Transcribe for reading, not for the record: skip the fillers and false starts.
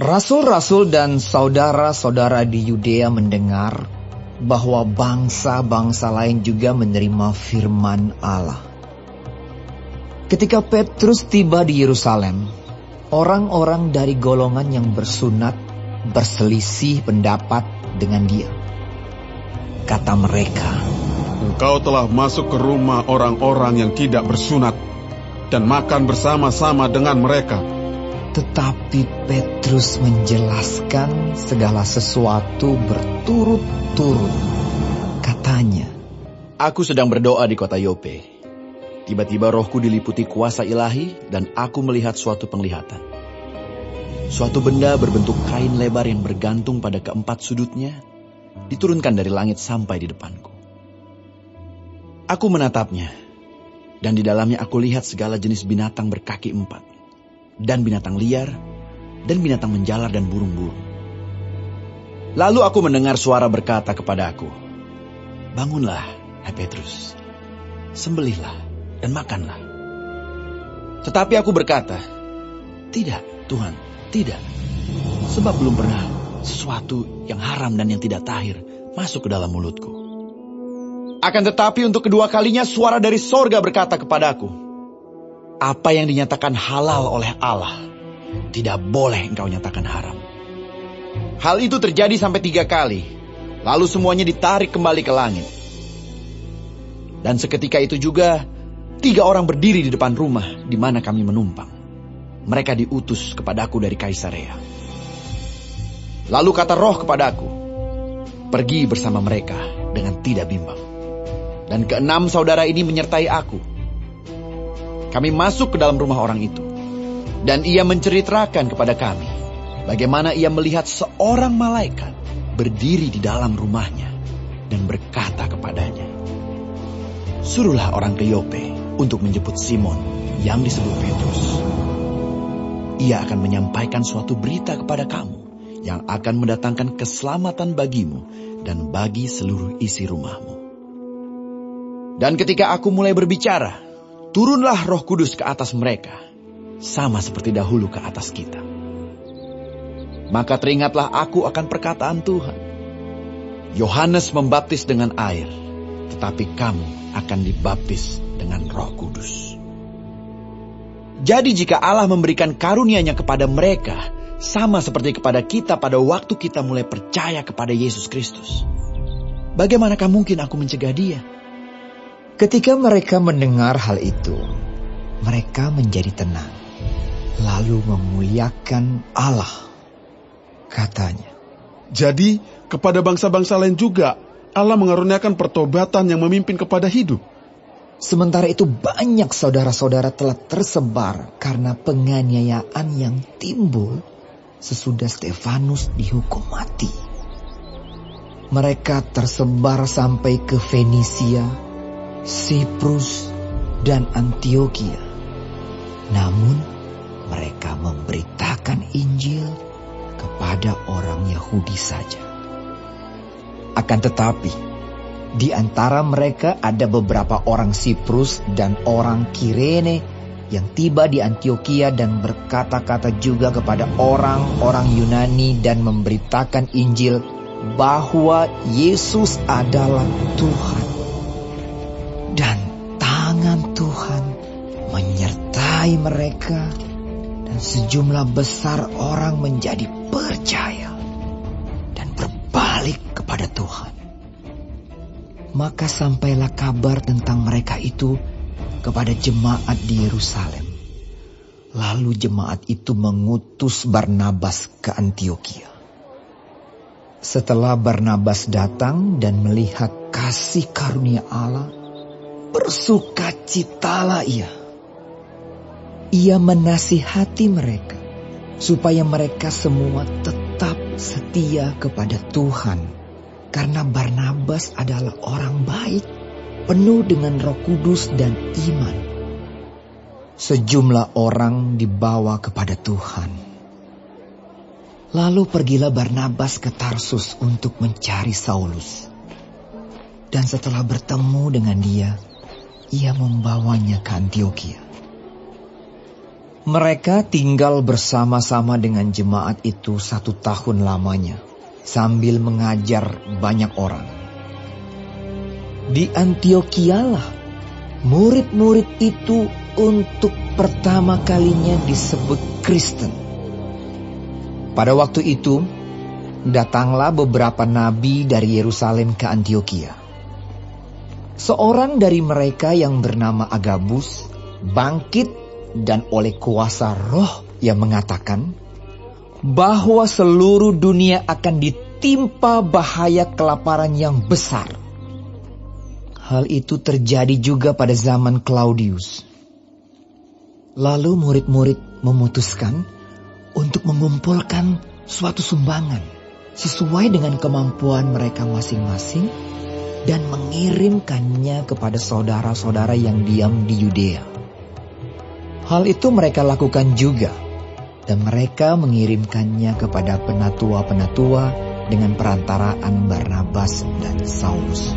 Rasul-rasul dan saudara-saudara di Yudea mendengar bahwa bangsa-bangsa lain juga menerima firman Allah. Ketika Petrus tiba di Yerusalem, orang-orang dari golongan yang bersunat berselisih pendapat dengan dia. Kata mereka, "Engkau telah masuk ke rumah orang-orang yang tidak bersunat dan makan bersama-sama dengan mereka." Tetapi Petrus menjelaskan segala sesuatu berturut-turut. Katanya, "Aku sedang berdoa di kota Yope. Tiba-tiba rohku diliputi kuasa ilahi dan aku melihat suatu penglihatan. Suatu benda berbentuk kain lebar yang bergantung pada keempat sudutnya, diturunkan dari langit sampai di depanku. Aku menatapnya, dan di dalamnya aku lihat segala jenis binatang berkaki empat, dan binatang liar, dan binatang menjalar dan burung-burung. Lalu aku mendengar suara berkata kepada aku, 'Bangunlah, hai Petrus, sembelihlah dan makanlah.' Tetapi aku berkata, 'Tidak, Tuhan, tidak, sebab belum pernah sesuatu yang haram dan yang tidak tahir masuk ke dalam mulutku.' Akan tetapi untuk kedua kalinya suara dari sorga berkata kepadaku, 'Apa yang dinyatakan halal oleh Allah, tidak boleh engkau nyatakan haram.' Hal itu terjadi sampai 3 kali, lalu semuanya ditarik kembali ke langit. Dan seketika itu juga, 3 orang berdiri di depan rumah di mana kami menumpang. Mereka diutus kepadaku dari Kaisarea. Lalu kata Roh kepadaku, 'Pergi bersama mereka dengan tidak bimbang.' Dan 6 saudara ini menyertai aku. Kami masuk ke dalam rumah orang itu, dan ia menceritakan kepada kami bagaimana ia melihat seorang malaikat berdiri di dalam rumahnya dan berkata kepadanya, 'Suruhlah orang ke Yope untuk menjemput Simon yang disebut Petrus. Ia akan menyampaikan suatu berita kepada kamu yang akan mendatangkan keselamatan bagimu dan bagi seluruh isi rumahmu.' Dan ketika aku mulai berbicara, turunlah Roh Kudus ke atas mereka, sama seperti dahulu ke atas kita. Maka teringatlah aku akan perkataan Tuhan. Yohanes membaptis dengan air, tetapi kamu akan dibaptis dengan Roh Kudus. Jadi jika Allah memberikan karunia-Nya kepada mereka, sama seperti kepada kita pada waktu kita mulai percaya kepada Yesus Kristus, bagaimanakah mungkin aku mencegah dia?" Ketika mereka mendengar hal itu, mereka menjadi tenang, lalu memuliakan Allah. Katanya, Jadi, kepada bangsa-bangsa lain juga, Allah mengaruniakan pertobatan yang memimpin kepada hidup. sementara itu banyak saudara-saudara telah tersebar karena penganiayaan yang timbul sesudah Stefanus dihukum mati. Mereka tersebar sampai ke Fenisia, Siprus, dan Antioquia. Namun mereka memberitakan Injil kepada orang Yahudi saja. Akan tetapi, di antara mereka ada beberapa orang Siprus dan orang Kirene yang tiba di Antioquia dan berkata-kata juga kepada orang-orang Yunani dan memberitakan Injil bahwa Yesus adalah Tuhan. Dan tangan Tuhan menyertai mereka, dan sejumlah besar orang menjadi percaya dan berbalik kepada Tuhan. Maka sampailah kabar tentang mereka itu kepada jemaat di Yerusalem. Lalu jemaat itu mengutus Barnabas ke Antioquia. Setelah Barnabas datang dan melihat kasih karunia Allah, bersukacitalah ia. Ia menasihati mereka supaya mereka semua tetap setia kepada Tuhan, karena Barnabas adalah orang baik, penuh dengan Roh Kudus dan iman. Sejumlah orang dibawa kepada Tuhan. Lalu pergilah Barnabas ke Tarsus untuk mencari Saulus. Dan setelah bertemu dengan dia, ia membawanya ke Antioquia. Mereka tinggal bersama-sama dengan jemaat itu 1 tahun lamanya, sambil mengajar banyak orang. Di Antiokialah, murid-murid itu untuk pertama kalinya disebut Kristen. Pada waktu itu, datanglah beberapa nabi dari Yerusalem ke Antiokia. Seorang dari mereka yang bernama Agabus bangkit dan oleh kuasa Roh yang mengatakan bahwa seluruh dunia akan ditimpa bahaya kelaparan yang besar. Hal itu terjadi juga pada zaman Claudius. Lalu murid-murid memutuskan untuk mengumpulkan suatu sumbangan sesuai dengan kemampuan mereka masing-masing dan mengirimkannya kepada saudara-saudara yang diam di Yudea. Hal itu mereka lakukan juga, dan mereka mengirimkannya kepada penatua-penatua dengan perantaraan Barnabas dan Saulus.